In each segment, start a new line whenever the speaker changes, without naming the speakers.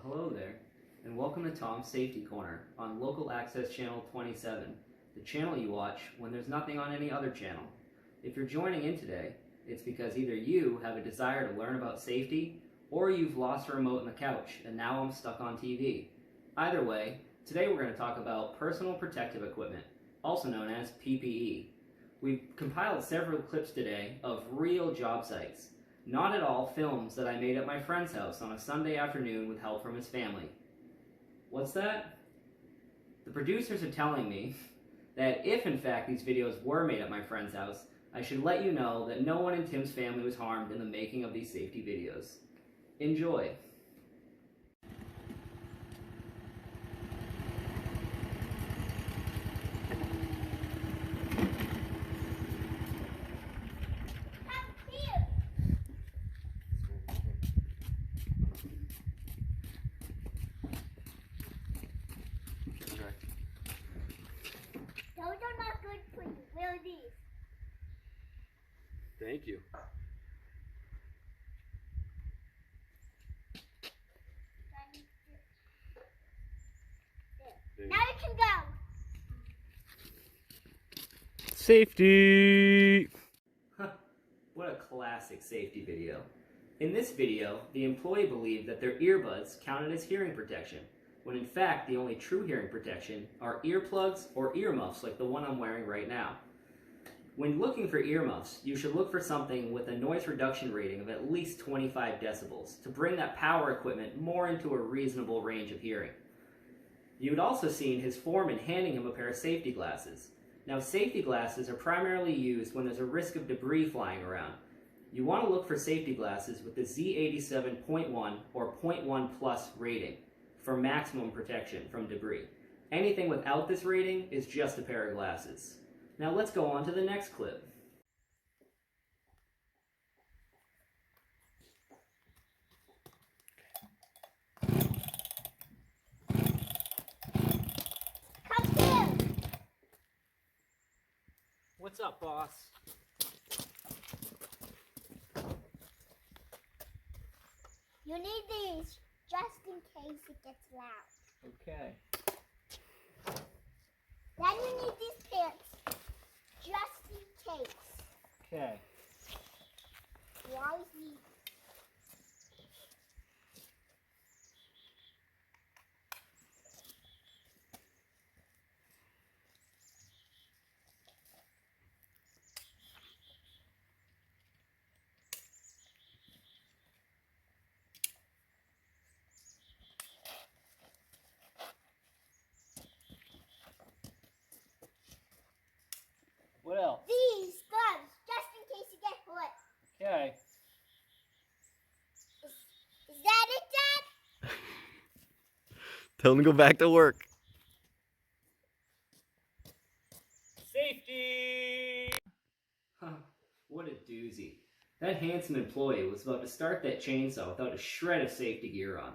Hello there, and welcome to Tom's Safety Corner on Local Access Channel 27, the channel you watch when there's nothing on any other channel. If you're joining in today, it's because either you have a desire to learn about safety, or you've lost a remote in the couch and now I'm stuck on TV. Either way, today we're going to talk about personal protective equipment, also known as PPE. We've compiled several clips today of real job sites. Not at all films that I made at my friend's house on a Sunday afternoon with help from his family. What's that? The producers are telling me that if in fact these videos were made at my friend's house, I should let you know that no one in Tim's family was harmed in the making of these safety videos. Enjoy.
Those are not good for you. Where are these?
Thank you.
There. Now you can go.
Safety!
What a classic safety video. In this video, the employee believed that their earbuds counted as hearing protection, when in fact the only true hearing protection are earplugs or earmuffs like the one I'm wearing right now. When looking for earmuffs, you should look for something with a noise reduction rating of at least 25 decibels to bring that power equipment more into a reasonable range of hearing. You'd also seen his foreman handing him a pair of safety glasses. Now, safety glasses are primarily used when there's a risk of debris flying around. You want to look for safety glasses with the Z87.1 or .1 plus rating for maximum protection from debris. Anything without this rating is just a pair of glasses. Now let's go on to the next clip.
Come here.
What's up, boss?
You need these just in case it gets loud.
Okay.
Then you need these pants just in case.
Okay.
You always need.
What else?
These gloves, just in case you get hurt.
Okay.
Is that it, Dad?
Tell him to go back to work.
Safety! What a doozy. That handsome employee was about to start that chainsaw without a shred of safety gear on.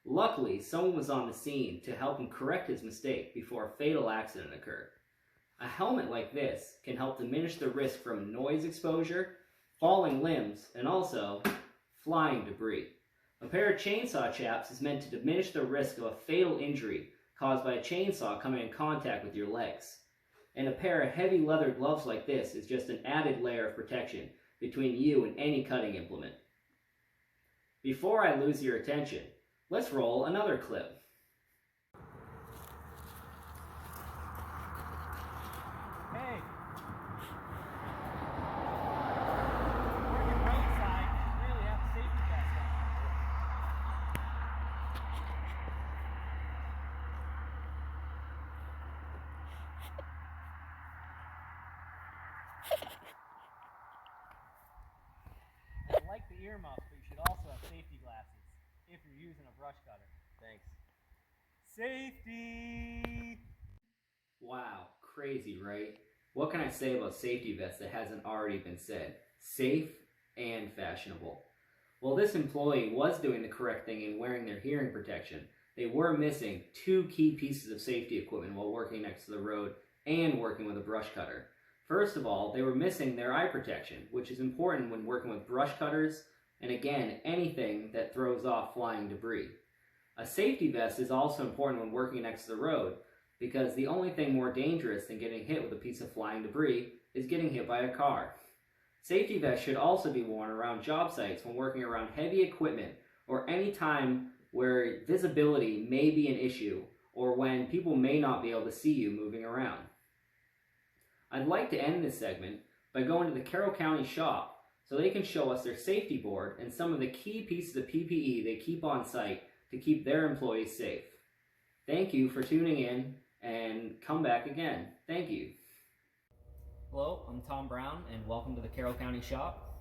Luckily, someone was on the scene to help him correct his mistake before a fatal accident occurred. A helmet like this can help diminish the risk from noise exposure, falling limbs, and also flying debris. A pair of chainsaw chaps is meant to diminish the risk of a fatal injury caused by a chainsaw coming in contact with your legs. And a pair of heavy leather gloves like this is just an added layer of protection between you and any cutting implement. Before I lose your attention, let's roll another clip. Hey! Working roadside, you really have a safety vest on. I like the earmuffs, but you should also have safety glasses if you're using a brush cutter. Thanks. Safety! Wow, crazy, right? What can I say about safety vests that hasn't already been said? Safe and fashionable. While this employee was doing the correct thing in wearing their hearing protection, they were missing two key pieces of safety equipment while working next to the road and working with a brush cutter. First of all, they were missing their eye protection, which is important when working with brush cutters and again, anything that throws off flying debris. A safety vest is also important when working next to the road, because the only thing more dangerous than getting hit with a piece of flying debris is getting hit by a car. Safety vests should also be worn around job sites when working around heavy equipment or any time where visibility may be an issue or when people may not be able to see you moving around. I'd like to end this segment by going to the Carroll County shop so they can show us their safety board and some of the key pieces of PPE they keep on site to keep their employees safe. Thank you for tuning in, and come back again. Thank you. Hello, I'm Tom Brown, and welcome to the Carroll County shop.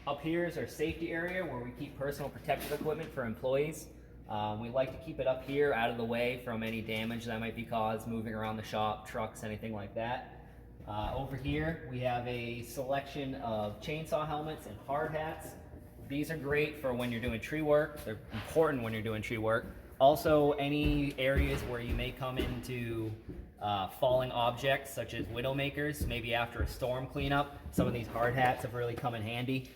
Up here is our safety area where we keep personal protective equipment for employees. We like to keep it up here out of the way from any damage that might be caused moving around the shop, trucks, anything like that. Over here we have a selection of chainsaw helmets and hard hats. These are great for when you're doing tree work. They're important when you're doing tree work. Also, any areas where you may come into falling objects such as widowmakers, maybe after a storm cleanup, some of these hard hats have really come in handy.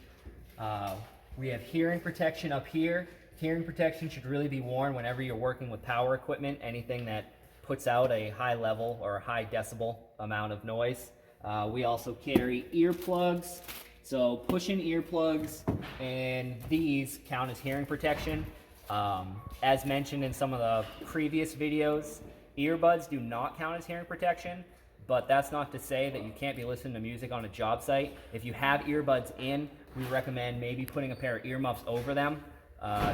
We have hearing protection up here. Hearing protection should really be worn whenever you're working with power equipment, anything that puts out a high level or a high decibel amount of noise. We also carry earplugs. So push-in earplugs and these count as hearing protection. As mentioned in some of the previous videos, earbuds do not count as hearing protection, but that's not to say that you can't be listening to music on a job site. If you have earbuds in, we recommend maybe putting a pair of earmuffs over them.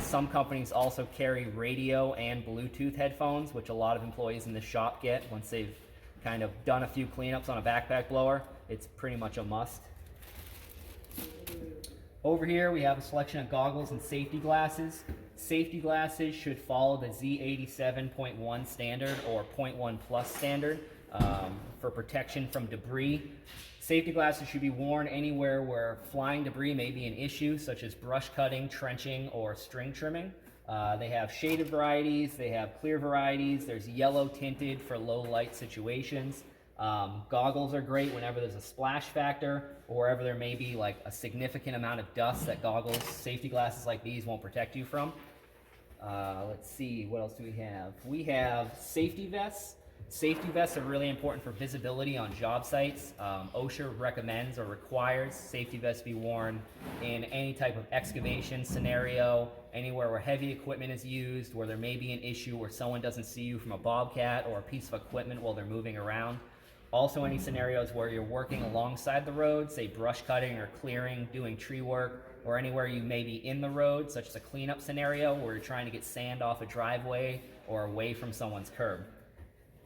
Some companies also carry radio and Bluetooth headphones, which a lot of employees in the shop get once they've kind of done a few cleanups on a backpack blower. It's pretty much a must. Over here we have a selection of goggles and safety glasses. Safety glasses should follow the Z87.1 standard or 0.1 plus standard for protection from debris. Safety glasses should be worn anywhere where flying debris may be an issue, such as brush cutting, trenching, or string trimming. They have shaded varieties, they have clear varieties, there's yellow tinted for low light situations. Goggles are great whenever there's a splash factor or wherever there may be like a significant amount of dust that goggles, safety glasses like these won't protect you from. Let's see, what else do we have? We have safety vests. Safety vests are really important for visibility on job sites. OSHA recommends or requires safety vests be worn in any type of excavation scenario, anywhere where heavy equipment is used, where there may be an issue where someone doesn't see you from a bobcat or a piece of equipment while they're moving around. Also any scenarios where you're working alongside the road, say brush cutting or clearing, doing tree work, or anywhere you may be in the road, such as a cleanup scenario where you're trying to get sand off a driveway or away from someone's curb.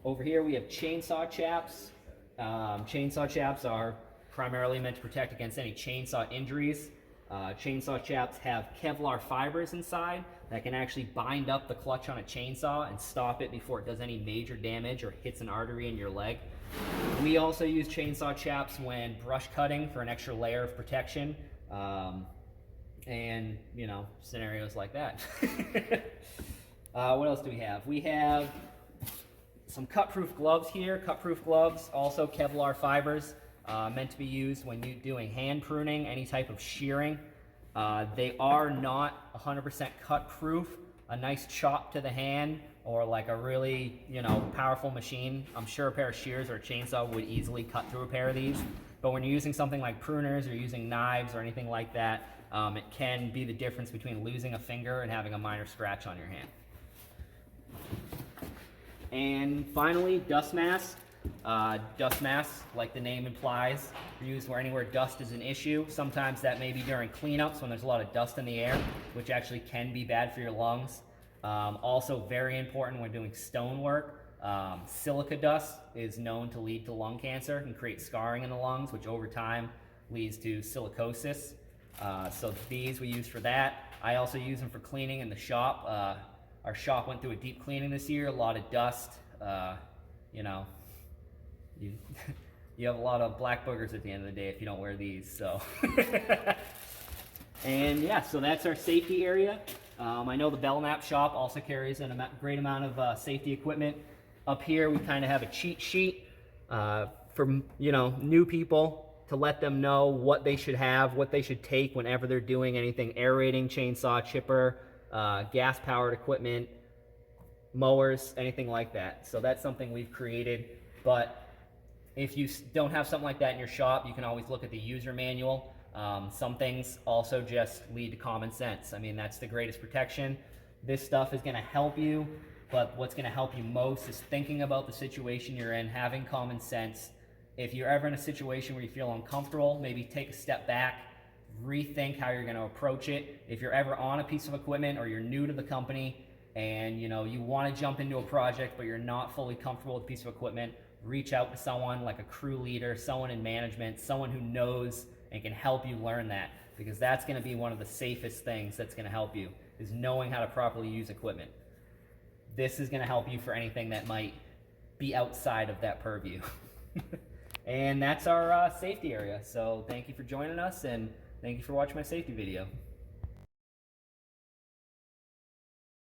Over here we have chainsaw chaps. Chainsaw chaps are primarily meant to protect against any chainsaw injuries. Chainsaw chaps have Kevlar fibers inside that can actually bind up the clutch on a chainsaw and stop it before it does any major damage or hits an artery in your leg. We also use chainsaw chaps when brush cutting for an extra layer of protection, and you know, scenarios like that. What else do we have? We have some cut-proof gloves here. Cut-proof gloves, also Kevlar fibers, meant to be used when you're doing hand pruning, any type of shearing. They are not 100% cut-proof. A nice chop to the hand or like a really, powerful machine, I'm sure a pair of shears or a chainsaw would easily cut through a pair of these. But when you're using something like pruners or using knives or anything like that, it can be the difference between losing a finger and having a minor scratch on your hand. And finally, dust masks. Dust masks, like the name implies, are used where anywhere dust is an issue. Sometimes that may be during cleanups when there's a lot of dust in the air, which actually can be bad for your lungs. Also very important when doing stone work. Silica dust is known to lead to lung cancer and create scarring in the lungs, which over time leads to silicosis. So these we use for that. I also use them for cleaning in the shop. Our shop went through a deep cleaning this year, a lot of dust. You have a lot of black boogers at the end of the day if you don't wear these, so. And yeah, so that's our safety area. I know the Belknap shop also carries a great amount of safety equipment. Up here, we kind of have a cheat sheet for, you know, new people, to let them know what they should have, what they should take whenever they're doing anything aerating, chainsaw, chipper, gas-powered equipment, mowers, anything like that. So that's something we've created. But if you don't have something like that in your shop, you can always look at the user manual. Some things also just lead to common sense. I mean, that's the greatest protection. This stuff is going to help you, but what's going to help you most is thinking about the situation you're in, having common sense. If you're ever in a situation where you feel uncomfortable, maybe take a step back, rethink how you're going to approach it. If you're ever on a piece of equipment or you're new to the company and you want to jump into a project but you're not fully comfortable with a piece of equipment, reach out to someone like a crew leader, someone in management, someone who knows and can help you learn that, because that's going to be one of the safest things that's going to help you, is knowing how to properly use equipment. This is going to help you for anything that might be outside of that purview. And that's our safety area. So thank you for joining us, and thank you for watching my safety video.